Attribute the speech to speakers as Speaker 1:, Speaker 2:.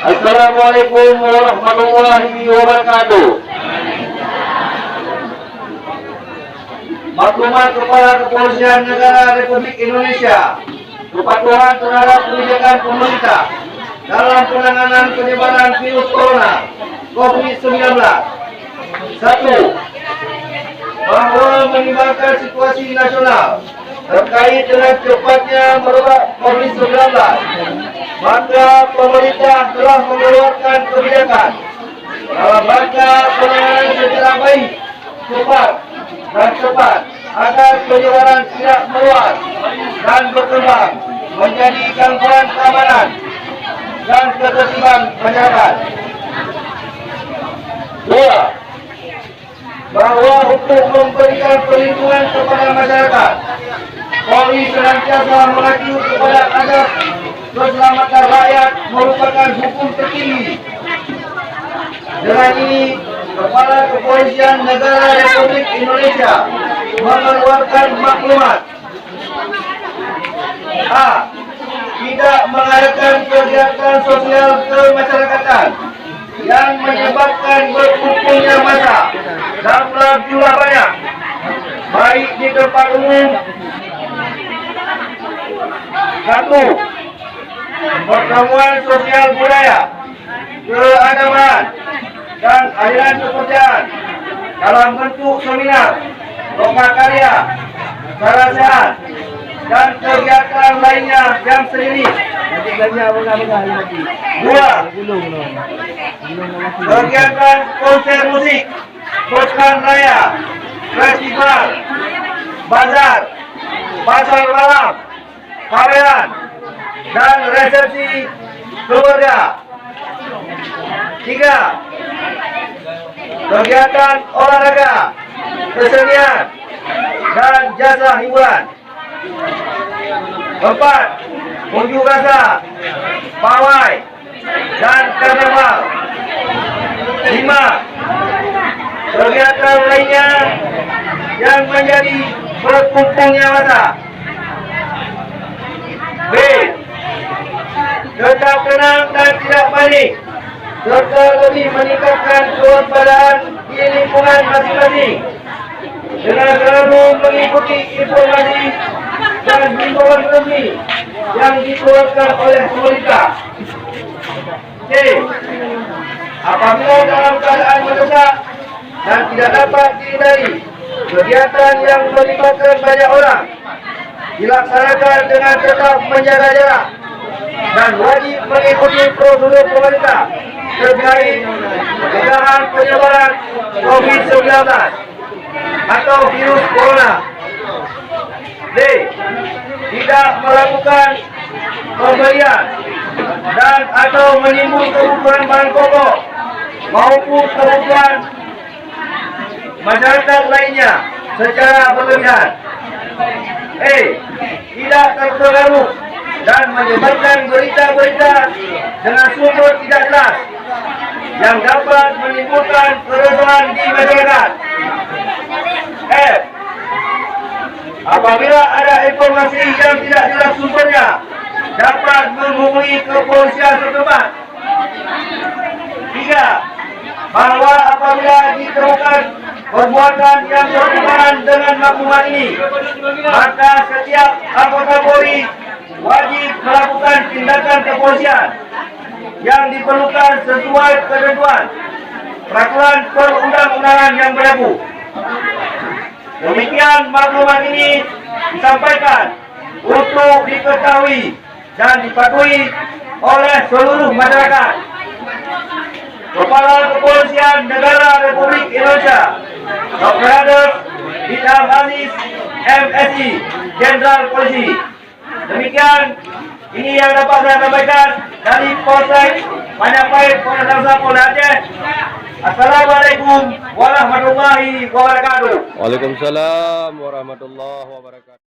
Speaker 1: Assalamualaikum warahmatullahi wabarakatuh. Maklumat Kepala Kepolisian Negara Republik Indonesia, kepatuhan terhadap kebijakan pemerintah dalam penanganan penyebaran virus corona COVID-19. 1. Bahwa menimbangkan situasi nasional terkait dengan cepatnya merebak COVID-19, maka pemerintah telah mengeluarkan kebijakan dalam rangka penanganan secara baik, cepat agar penyebaran tidak meluas dan berkembang menjadi gangguan keamanan dan ketertiban masyarakat. 2. Bahwa untuk memberikan perlindungan kepada masyarakat, Polri senantiasa mengacu kepada azas keselamatan rakyat merupakan hukum tertinggi. Dengan ini, Kepala Kepolisian Negara Republik Indonesia mengeluarkan maklumat: A. Tidak mengadakan kegiatan sosial kemasyarakatan yang menyebabkan berkumpulnya massa dalam jumlah banyak, baik di tempat umum. 1. Pertemuan sosial budaya, keagamaan, dan aliran pekerjaan dalam bentuk seminar, lokakarya, cara sehat, dan kegiatan lainnya yang sejenis. 2. Kegiatan konser musik, pekan raya, festival, bazar, pasar malam, pameran, dan resepsi keluarga. 3. Kegiatan olahraga, kesenian, dan jasa hiburan. 4. Unjuk rasa, pawai, dan karnaval. 5. Kegiatan lainnya yang menjadi berkumpulnya massa. B. Tetap tenang dan tidak panik, serta lebih meningkatkan kewaspadaan di lingkungan masing-masing dengan selalu mengikuti informasi dan himbauan resmi yang dikeluarkan oleh pemerintah. C. Apabila dalam keadaan mendesak dan tidak dapat dihindari, kegiatan yang melibatkan banyak orang dilaksanakan dengan tetap menjaga jarak dan wajib mengikuti prosedur pemerintah terkait pencegahan penyebaran COVID-19 atau virus corona. D. Tidak melakukan pembelian dan atau menimbun kebutuhan bahan pokok maupun kebutuhan masyarakat lainnya secara berlebihan. E. Tidak terpengaruh dan menyebarkan berita-berita dengan sumber tidak jelas yang dapat menimbulkan keresahan di masyarakat. F. Apabila ada informasi yang tidak jelas sumbernya, dapat menghubungi kepolisian setempat. 3. Bahwa apabila ditemukan perbuatan yang bertentangan dengan maklumat ini, maka setiap anggota Polri wajib melakukan tindakan kepolisian yang diperlukan sesuai ketentuan peraturan perundang-undangan yang berlaku. Demikian maklumat ini disampaikan untuk diketahui dan dipatuhi oleh seluruh masyarakat. Kepala Kepolisian Negara Republik Indonesia, Dr. Idham Aziz, MSI, Jenderal Polisi. Demikian ini yang dapat saya sampaikan dari Polsek Majapahit, Polres Samsat, Polda Aceh. Assalamualaikum warahmatullahi wabarakatuh.
Speaker 2: Waalaikumsalam warahmatullahi wabarakatuh.